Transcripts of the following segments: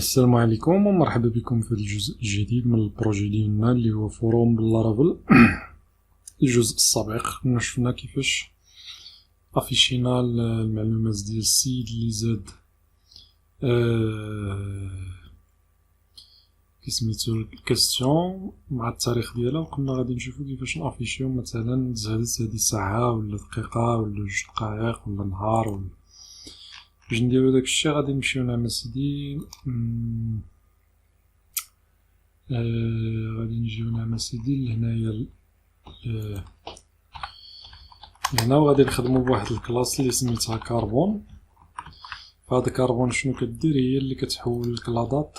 السلام عليكم ومرحبا بكم في الجزء الجديد من البروجي ديالنا اللي هو فروم باللارافل. الجزء السابق كنا شفنا كيفاش افيشينا المعلومات ديال السيد اللي زاد كيسميتو الكاستيون مع التاريخ ديالها، وقلنا غادي نشوفو كيفاش نافيشيو مثلا زادت هادي ساعة ولا دقيقة ولا 2 دقائق ولا نهار ولا باش نديرو داك الشيء. غادي نمشيو نعمل سيدي غادي نجيو نعمل سيدي لهنايا هنا، وغادي نخدمو بواحد الكلاس اللي سميتها كاربون. فهاد كاربون شنو كدير؟ هي اللي كتحول الكلادات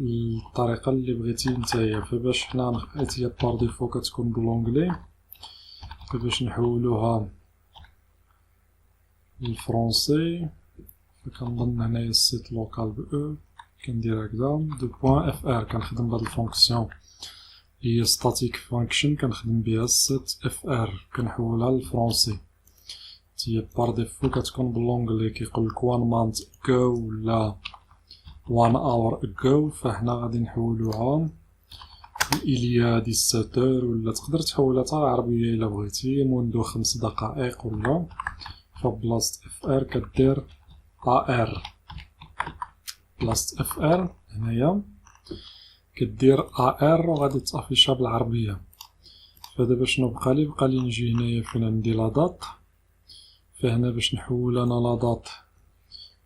الطريقه اللي بغيتي نتايا. فباش حنا حيت هي بار ديفو كتكون بالونجلي، فباش نحولوها للفرونسي فكنظن هنايا السيت لوكال ب كندير هكذا دو بوين اف ار. كنخدم بهاد الفونكسيون هي ستاتيك فانكشن، كنخدم بها السيت اف ار كنحولها للفرونسي. هي بار ديفو كتكون بالونجلي، كيقولك 1 مانث اكو ولا 1 اور اكو، فحنا غادي نحولوها الى 17 ولا تقدر تحولها حتى عربيه الا بغيتي منذ 5 دقائق ولا. فبلاصه اف ار كدير ار، بلاصه اف ار هنايا كدير ار وغادي تافيشها بالعربيه. فدابا شنو بقى لي نجي هنايا فين عندي لا دات. فهنا باش نحول انا لا دات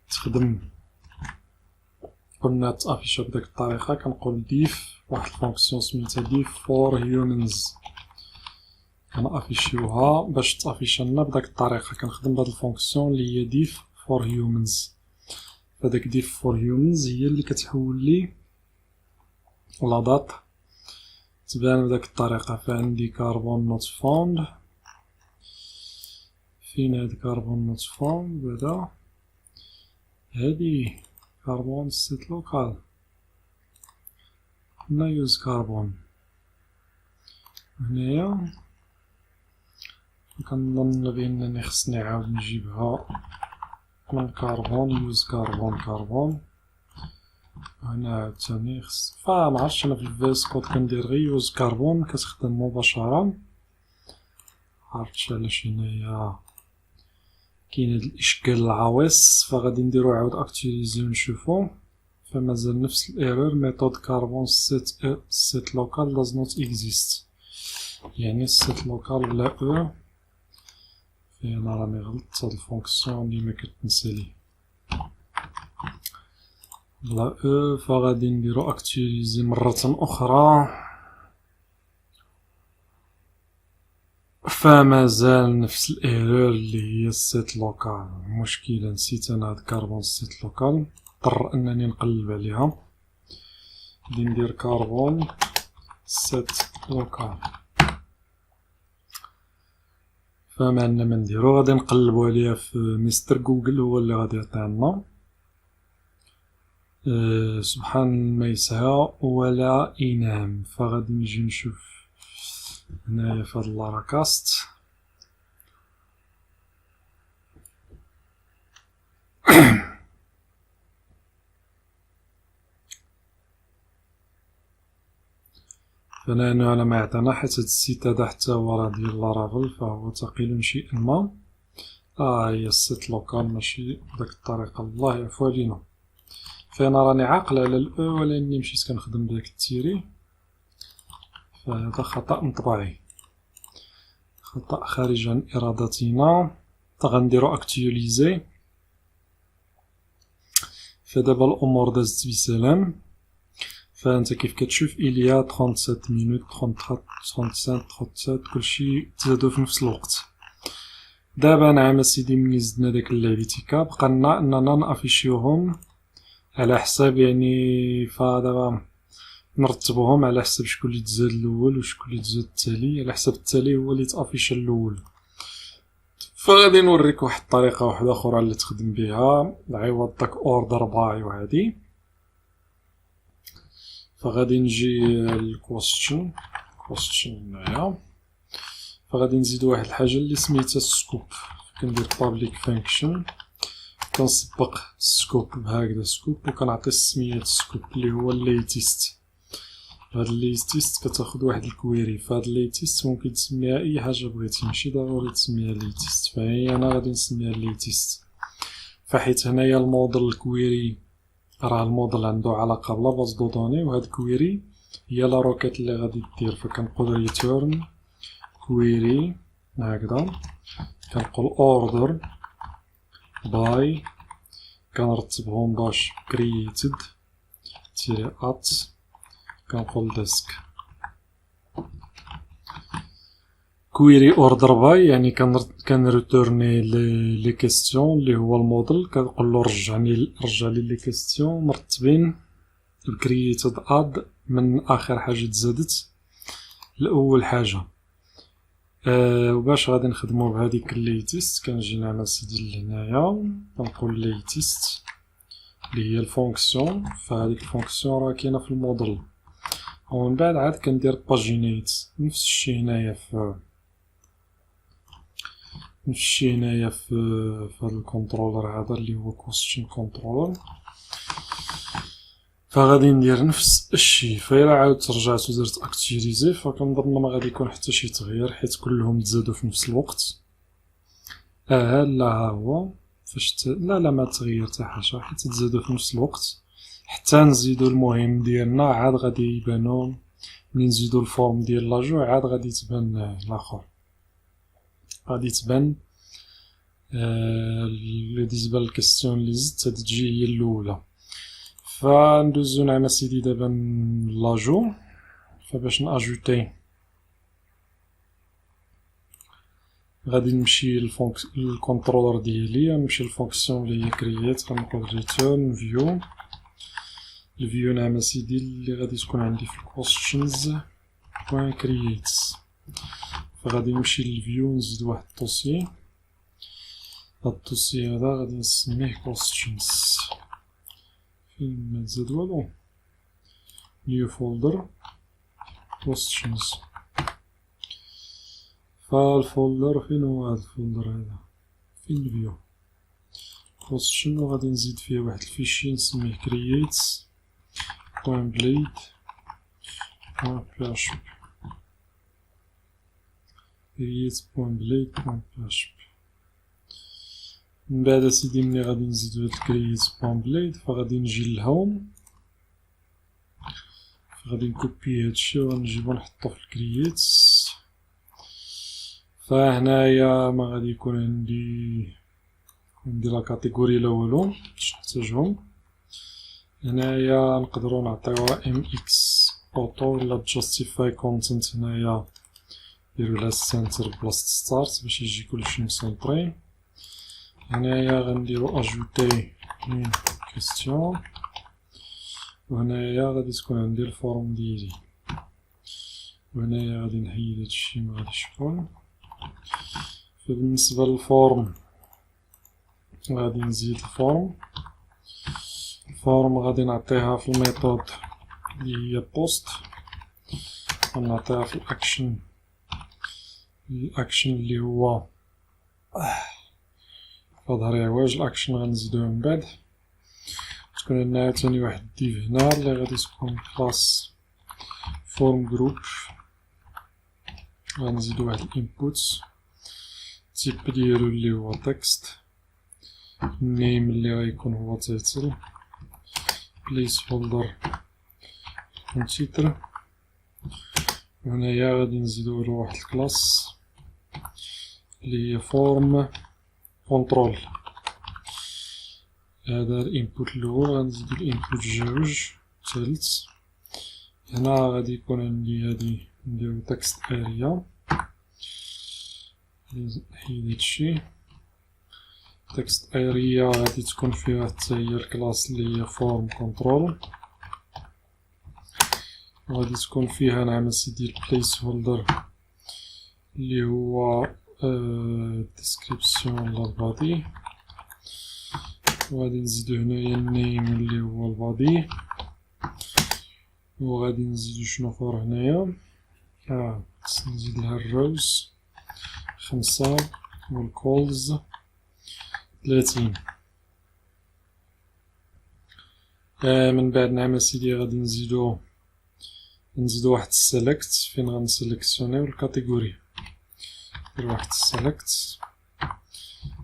تخدم قلنا تافيشها بداك الطريقه، كنقول ديف واحد الفونكسيون سميتها ديف فور هيومنز، كنافيشيوها باش تافيش لنا بداك الطريقه. كنخدم بهاد الفونكسيون اللي هي ديف فور هيومنز. فداك ديف فور هيومنز هي اللي كتحول لي لا دات تبان بداك الطريقه. فعندي كاربون نوت فاوند، فين هاد كاربون نوت فاوند؟ بعدا هادي كاربون سيت لوكال، قلنا يوز كاربون هنايا. كنظن بانني خصني عاود نجيبها من كاربون يوز كاربون هنا عاوتاني خص. فمعرفتش انا في الفيس كود كندير غير يوز كاربون كتخدم مباشرة، معرفتش علاش هنايا كاين هاد الاشكال العويص. فغادي نديرو عاود اكتيليزي ونشوفو. فمازال نفس الايرور، ميثود كاربون سيت لوكال does not exist، يعني السيت لوكال بلا او. فانا راني غلطت، هاد الفونكسيون اللي ما كتنسالي بلا او. فغادي نديرو اكتيليزي مرة اخرى. فمازال نفس الايرور اللي هي السيت لوكال. مشكلة نسيت انا هاد كاربون سيت لوكال، اضطر انني نقلب عليها. غادي ندير كاربون سيت لوكال. فما عندنا ما نديرو، غادي نقلبو عليها في مستر جوجل، هو اللي غادي يعطينا سبحان ما يسعى ولا ينام. فغادي نجي نشوف هنايا في هاد لاراكاست. فانا على ما يعطينا، حيت هاد السيت هذا حتى هو راه ديال لارافل، فهو ثقيل شيئا ما. هي السيت لوكال ماشي بداك الطريقه، الله يعفو علينا. فانا راني عاقل على الاو ولاني مشيت كنخدم بداك التيري، فهذا خطا مطبعي، خطا خارج عن ارادتنا. غنديرو اكتيليزي. فدابا الامور دازت بسلام. فانت كيف كتشوف اليا 37 مينوت 35 كلشي تزادو في نفس الوقت. دابا نعم سيدي، مني زدنا داك اللعبتيكا بقى لنا اننا نافيشيوهم على حساب، يعني فدابا نرتبوهم على حساب شكون اللي تزاد الاول وشكون اللي تزاد التالي، على حساب التالي هو اللي تافيش الاول. فغادي نوريك واحد الطريقه واحده اخرى اللي تخدم بها عوض داك اوردر باي وهادي. فغادي نجي للكويستشن هنايا. فغادي نزيد واحد الحاجه اللي سميتها سكوب. كندير public function كنسبق السكوب بهكذا سكوب وكنعطي السمية السكوب اللي هو الليتيست. هاد الليتيست كتاخد واحد الكويري، فهاد الليتيست ممكن تسميها اي حاجة بغيتي، ماشي ضروري تسميها ليتيست، فهي انا غادي نسميها ليتيست. فحيت هنايا الموديل الكويري راه الموديل عنده علاقة بلا باز دو دوني، وهاد الكويري هي لا روكيت اللي غادي دير. فكنقول ريتيرن كويري هكذا، كنقول اوردر باي، كنرتبهم باش created تيري ات، كنقول ديسك كويري اوردر باي، يعني كنريتورني لي كيستيون اللي هو الموديل، كنقول له رجع لي لي كيستيون مرتبين بكرييتد اد من اخر حاجه تزادت لاول حاجه. وباش غادي نخدمو بهاديك الليتيست كنجي نعمل سيدي لهنايا كنقول ليتيست اللي هي الفونكسيون، فهاديك الفونكسيون راه كاينه في الموديل، ومن بعد عاد كندير باجينيت نفس الشيء هنايا في هاد الكونترولر هذا اللي هو كويستشن كونترولر. فغادي ندير نفس الشيء، فإلا عاودت رجعت ودرت اكتيفيزي فكنظن ما غادي يكون حتى شي تغيير حيت كلهم تزادوا في نفس الوقت. لا ها هو فاش لا ما تغير حتى حاجه حيت تزادوا في نفس الوقت حتى نزيدو المهم ديالنا، عاد غادي يبانو ملي نزيدو الفورم ديال لاجو عاد غادي تبان الاخر، غادي تبان بالنسبه للكاستيون اللي زدت تجي هي الاولى. فندوزو نعمل سيدي دابا لاجو، فباش ناجوتي غادي نمشي للكونترولر ديالي، نمشي للفونكسيون اللي هي كرييت، غنقول ريتيرن فيو، الفيو نعمل سيدي اللي غادي تكون عندي في الكويستشنز بوين كرييت. فغادي نمشي للفيو نزيد واحد الدوسي، هاد الدوسي هذا غادي نسميه كويستشنز، فين ما تزاد والو، نيو فولدر كويستشنز. فالفولدر فين هو هاد الفولدر هذا، فين الفيو كويستشن، وغادي نزيد فيه واحد الفيشي نسميه كرييت بوين بليد بوين بي كرييت بوين بليد بوين بي. من بعد اسيدي ملي غادي نزيدو هاد الكرييت بوين بليد فغادي نجي للهوم، فغادي نكوبي هادشي وغنجيبو نحطو في الكرييت. فهنايا ما غادي يكون عندي لا كاتيجوري لا والو باش نحتاجهم. هنايا نقدروا نعطيوها mx auto ولا justify content، هنايا نديرو لها center بلاصة start باش يجي كلشي مسنطري. هنايا غنديرو ajouter une question، وهنايا غادي تكون عندي الفورم ديالي، وهنايا غادي نحيد هادشي ما غاديش يكون. فبالنسبة للفورم غادي نزيد الفورم غادي نعطيها في الميثود اللي هي بوست، ونعطيها في الاكشن اللي هو فظهر عواج. الاكشن غنزيدوه من بعد، تكون عندنا عاوتاني واحد ديف هنا اللي غادي تكون كلاس فورم جروب، غنزيدو واحد الانبوت التيب ديالو اللي هو تكست، النيم اللي غيكون هو تايتل، بليس هولدر تيتر. وهنايا غادي نزيدو واحد الكلاس اللي هي فورم كنترول، هذا الانبوت الاول غنزيدو الانبوت جوج ثالث. هنا غادي يكون عندي هادي نديرو تكست اريا، نحيد هادشي تكست اريا غادي تكون فيها حتى هي الكلاس اللي هي فورم كنترول، غادي تكون فيها نعمل سيدي البليس هولدر اللي هو ديسكريبسيون ولا البادي، وغادي نزيدو هنايا النيم اللي هو البادي، وغادي نزيدو شنو اخر هنايا نزيد لها الروز 5 والكولز 30. من بعد نعمل سيدي غادي نزيدو واحد السيلكت فين غنسيليكسيونيو الكاتيجوري. ندير واحد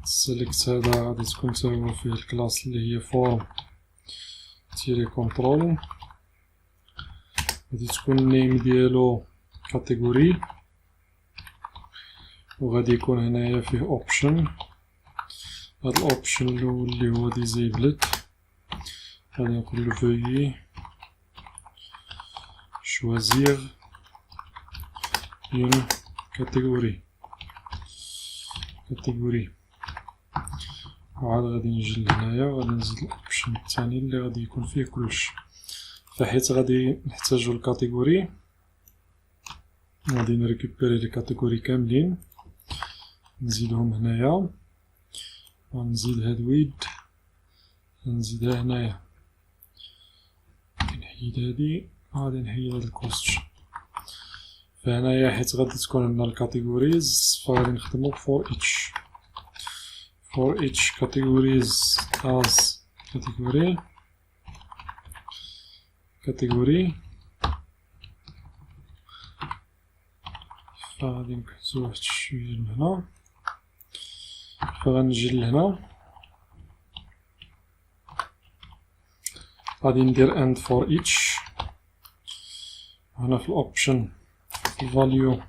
السيلكت هذا غادي تكون تا فيه الكلاس اللي هي فورم تيري كونترول، غادي تكون النيم ديالو كاتيجوري، وغادي يكون هنايا فيه اوبشن. هاد الاوبشن الاول اللي هو ديزيبلد غادي نقول له فويي choisir une catégorie. وعاد غادي نجي لهنايا وغادي نزيد الاوبشن الثاني اللي غادي يكون فيه كلشي. فحيت غادي نحتاجو الكاتيجوري غادي نريكوبيري لي كاتيجوري كاملين نزيدهم هنايا، ونزيد هاد ويد نزيدها هنايا، نحيد هادي غادي نحيد هاد الكوستش. فهنايا حيت غادي تكون عندنا الكاتيجوريز فغادي نخدمو for each categories as category. فغادي نكتبو واحد شوية لهنا، فغنجي لهنا غادي ندير and for each. هنا في الاوبشن الفاليو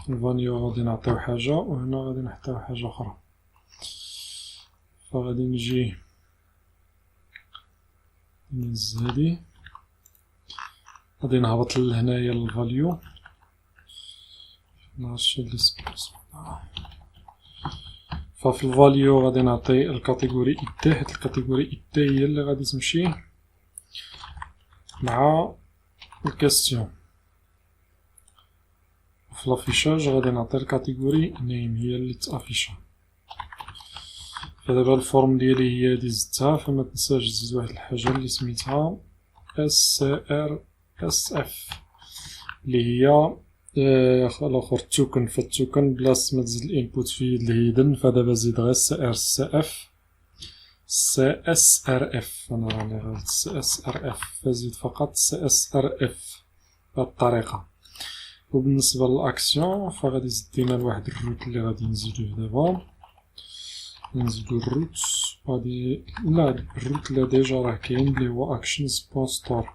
غادي نعطيو حاجة، وهنا غادي نحطيو حاجة أخرى. فغادي نجي نهز هادي، غادي نهبط لهنايا الفاليو، نعرفش هاد السبيس. ففي الفاليو غادي نعطي الكاتيجوري إيتي، حيت الكاتيجوري إيتي هي اللي غادي تمشي مع الكاستيون. في لافيشاج غادي نعطي الكاتيجوري نيم هي اللي تافيشا. فدابا الفورم ديالي هي هادي زدتها، فما تنساش تزيد واحد الحاجة اللي سميتها SCRSF اللي هي الاخر التوكن. فالتوكن بلاص ما تزيد الانبوت فيه الهيدن، فدابا زيد غير CSRF. انا راني غير CSRF، فزيد فقط CSRF بهاد الطريقة. وبالنسبة للأكسيون فغادي زدينا لواحد الروت اللي غادي نزيدوه دابا، نزيدو الروت غادي لا الروت اللي ديجا راه كاين اللي هو actions.store.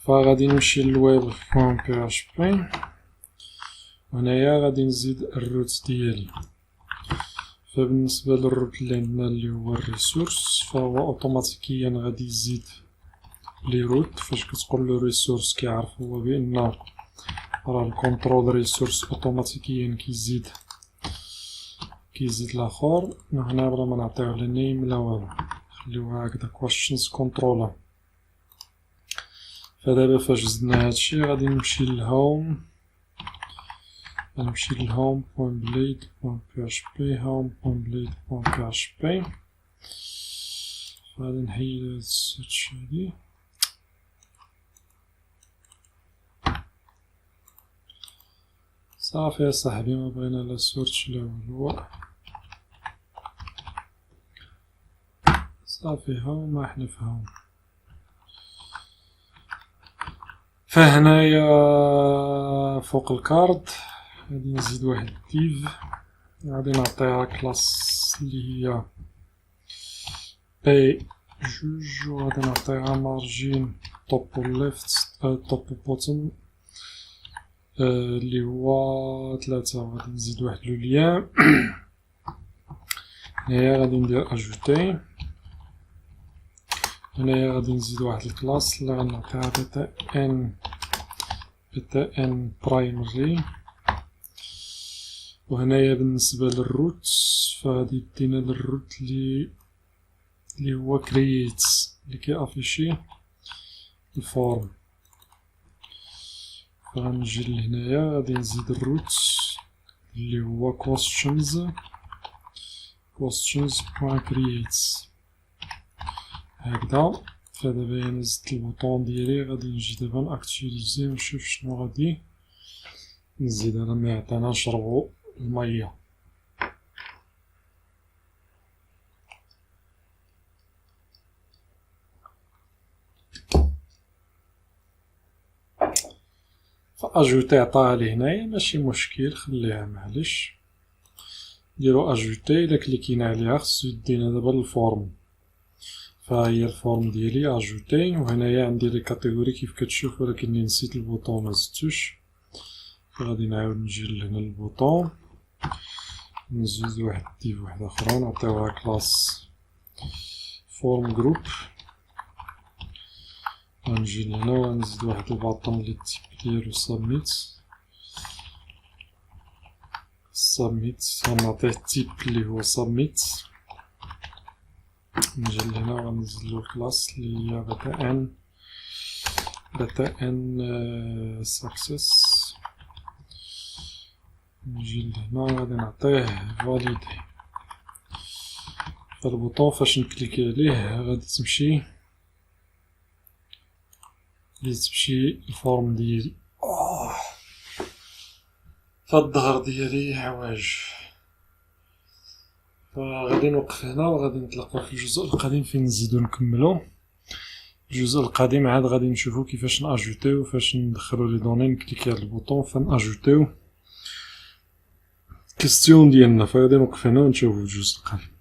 فغادي نمشي للويب .php، وهنايا غادي نزيد الروت ديالي. فبالنسبة للروت اللي عندنا اللي هو الريسورس، فهو اوتوماتيكيا غادي يزيد لي روت. فاش كتقول له ريسورس كيعرف هو بان راه الكونترول ريسورس اوتوماتيكيا كيزيد الاخر. هنا بلا ما نعطيوه لا نيم لا والو، نخليوها هكدا questions controller. فدابا فاش زدنا هادشي غادي نمشي للهوم، غنمشي للهوم .blade.php home.blade.php. غادي نحيد هاد السيرش هادي، صافي اصاحبي ما بغينا لا سيرش لا والو. صافي هاو ما حنا فهم. فهنايا فوق الكارد غادي نزيد واحد ديف، غادي نعطيها كلاس اللي هي بي جوج، وغادي نعطيها مارجين توب ليفت توب بوتن اللي هو 3. وغادي نزيد واحد لو ليان. هنايا غادي ندير اجوتي، هنايا غادي نزيد واحد الكلاس اللي غنعطيها بتا ان برايمري. وهنايا بالنسبة للروت فغادي دينا للروت اللي هو كرييت اللي كيافيشي الفورم. فغنجي لهنايا غادي نزيد الروت اللي هو questions.create هكذا. فدابا انا زدت البوطون ديالي، غادي نجي دابا ناكتيفيزي ونشوف شنو غادي نزيد. انا ما عطانا نشربو المية. اجوتي عطاها لي هنايا ماشي مشكل، خليها معليش. نديرو اجوتي، الا كليكينا عليها خصو يدينا دابا للفورم. فهي الفورم ديالي اجوتي، وهنايا عندي لي كاتيجوري كيف كتشوف، ولكني نسيت البوطون مزدتوش. غادي نعاود نجي لهنا البوطون، نزيد واحد ديف وحدة أخرى نعطيوها كلاس فورم جروب. غنجي لهنا وغنزيد واحد الباطون لي التيب ديالو سابميت. غنعطيه التيب لي هو سابميت. نجي لهنا وغنزيدلو الكلاس لي هي داتا ان سكسس. نجي لهنا وغادي نعطيه فاليدي. فالبوطون فاش نكليكي عليه غادي تمشي الفورم ديالي. فالظهر ديالي عواج. فغادي نوقف هنا وغادي نتلاقاو في الجزء القادم فين نزيدو نكملو. الجزء القادم عاد غادي نشوفو كيفاش ناجوتيو، فاش ندخلو لي دوني، نكليكي على البوطون فناجوتيو كيستيون ديالنا. فغادي نوقف هنا ونشوفو الجزء القادم.